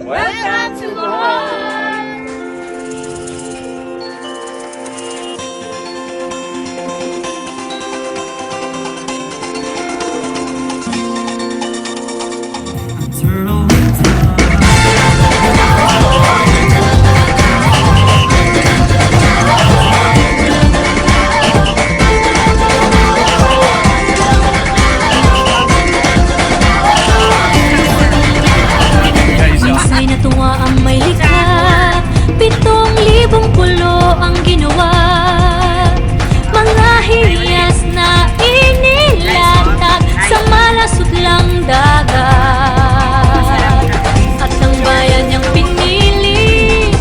Welcome to Bohol! Minsan natuwa ang may likha, 7,000 pulo ang ginawa. Mga hiyas na inilatag sa malasutlang dagat. At ang bayan niyang pinili,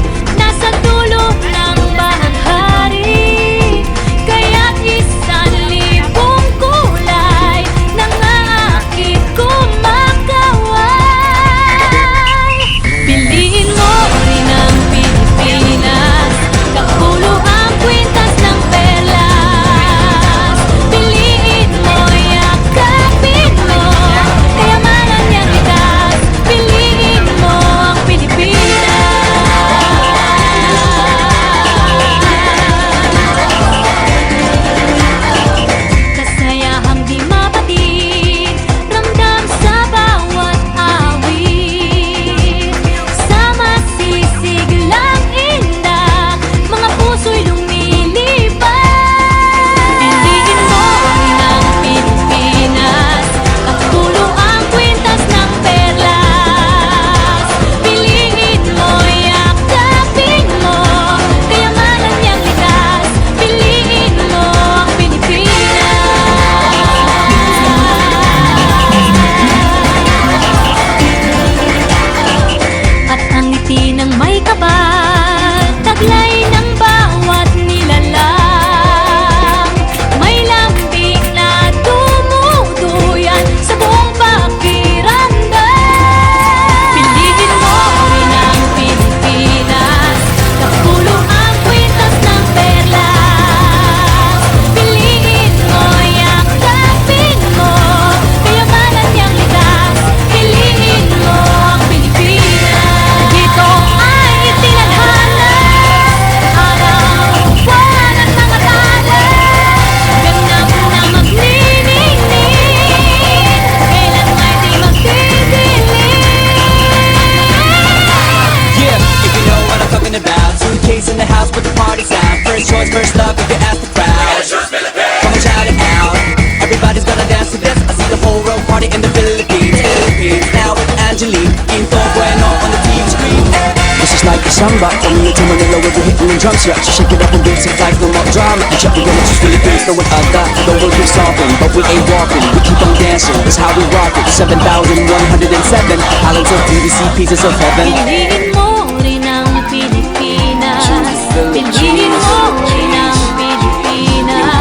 nasa dulo ng bahaghari. Kaya't 1,000 kulay nangaakit kumakaway. Piliin mo rin ang Pilipinas, kapulo ang kwintas ng perlas. Piliin mo, yakapin mo, kayamanan niyang likas. Piliin mo ang Pilipinas. Kasayahang di mapatid, ramdam sa bawat awit. Sa masisiglang indah, mga puso'y lumilipad. Piliin mo rin ang Pilipinas, kapulo ang kwintas ng perlas. Piliin mo, yakapin mo, kayamanan niyang likas. Piliin mo ang Pilipinas. At ang ngiti ng may kapal, taglay ng bawat nilalang. May lambing na dumuduyan sa buong pakiramdam. Piliin mo rin ang Pilipinas, kapulo ang kwintas ng perlas. Piliin mo, yakapin mo, kayamanan niyang likas. Piliin mo ang Pilipinas. Dito ay itinadhana, araw, buwan at mga tala. Ganap na magniningning, kailan may di magdidilim. Yeah, if you know what I'm talking about. Suitcase in the house with the party sound. First choice, first love, if you ask the crowd. Come and shout it out. Everybody's gonna dance to this. I see the whole world party in the Philippines. Now with Angelique, Quinto Bueno on the TV screen. This is like a samba, coming into Manila with the hitting and drums. Yeah, so shake it up and dance it like no more drama. And check the gonna choose Philippines, know what I got. The world is stopping, but we ain't walking. We keep on dancing, that's how we rock it. 7,107 islands of BBC, pieces of heaven. Piliin mo rin ang Pilipinas. Piliin mo rin ang Pilipinas.